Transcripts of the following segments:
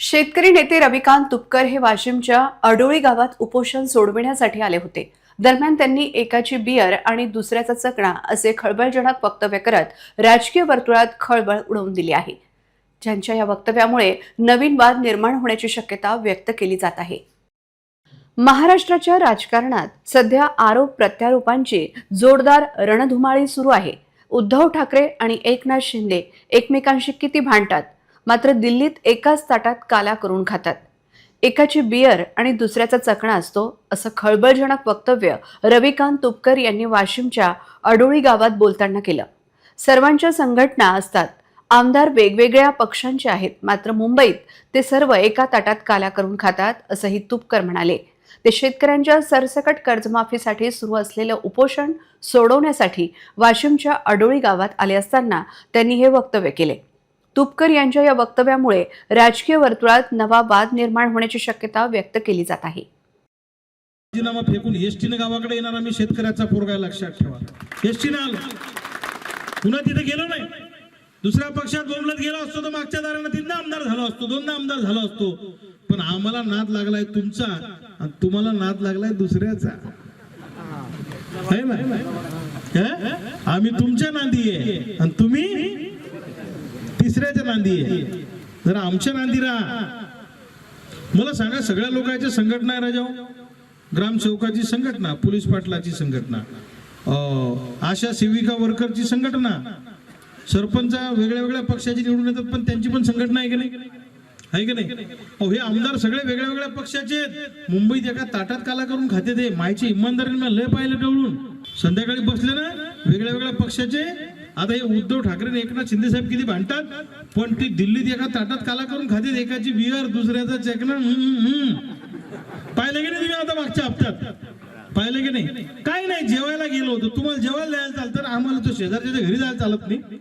शेतकरी नेते रविकांत तुपकर हे वाशिमच्या अडोळी गावात उपोषण सोडविण्यासाठी आले होते। दरम्यान त्यांनी एकाची बियर आणि दुसऱ्याचा चकणा असे खळबळजनक वक्तव्य करत राजकीय वर्तुळात खळबळ उडवून दिली आहे। ज्यांच्या या वक्तव्यामुळे नवीन वाद निर्माण होण्याची शक्यता व्यक्त केली जात आहे। महाराष्ट्राच्या राजकारणात सध्या आरोप प्रत्यारोपांची जोरदार रणधुमाळी सुरू आहे। उद्धव ठाकरे आणि एकनाथ शिंदे एकमेकांशी किती भांडतात, मात्र दिल्लीत एकाच ताटात काला करून खातात। एकाची बियर आणि दुसऱ्याचा चकणा असतो असं खळबळजनक वक्तव्य रविकांत तुपकर यांनी वाशिमच्या अडोळी गावात बोलताना केलं। सर्वांच्या संघटना असतात, आमदार वेगवेगळ्या पक्षांचे आहेत, मात्र मुंबईत ते सर्व एका ताटात काला करून खातात असंही तुपकर म्हणाले। ते शेतकऱ्यांच्या सरसकट कर्जमाफीसाठी सुरू असलेलं उपोषण सोडवण्यासाठी वाशिमच्या अडोळी गावात आले असताना त्यांनी हे वक्तव्य केले। तुपकर यांच्या या वक्तव्यामुळे राजकीय वर्तुळात नवा वाद निर्माण होण्याची शक्यता व्यक्त केली जात आहे। राजीनामा फेकून एसटीने गावाकडे येणार आम्ही शेतकऱ्याचा पोरगा लक्षात ठेवा। एसटीने आलो, पुन्हा तिथे गेलो नाही, दुसऱ्या पक्षात बोंबलत गेलो असतो तर मागच्या दाराने तीनदा आमदार झालो असतो, दोनदा आमदार झालो असतो। पण आम्हाला नाद लागलाय तुमचा आणि तुम्हाला नाद लागलाय दुसऱ्याचा, है ना? आम्ही तुमच्या नांदी आहे आणि तुम्ही तिसऱ्याच्या नांदी आहे। जरा आमच्या नांदी राहा। मला सांगा, सगळ्या लोकांच्या संघटना आहे राजा, ग्रामसेवकाची संघटना, पोलीस पाटलाची संघटना, आशा सेविका वर्करची संघटना, सरपंच वेगळ्या वेगळ्या पक्षाची निवडून येतात पण त्यांची पण संघटना आहे की नाही? आहे की नाही? हे आमदार सगळे वेगळ्या वेगळ्या पक्षाचे मुंबईत एका ताटात काला करून खाते। ते मायची इमानदारीने लय पाहिलं डवळून, संध्याकाळी बसले ना वेगळ्या वेगळ्या पक्षाचे। आता हे उद्धव ठाकरे आणि एकनाथ शिंदे साहेब किती भांडतात, पण ती दिल्लीत एका ताटात काला करून खाते। एकाची बियर दुसऱ्याचा चकणा। पाहिलं की नाही तुम्ही? आता मागच्या हप्त्यात पाहिलं की नाही? काय नाही, जेवायला गेलो होतो। तुम्हाला जेवायला जायला चालतं, आम्हाला तो शेजारच्या घरी जायला चालत नाही,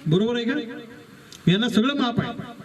बरोबर आहे का? यांना सगळं माप आहे।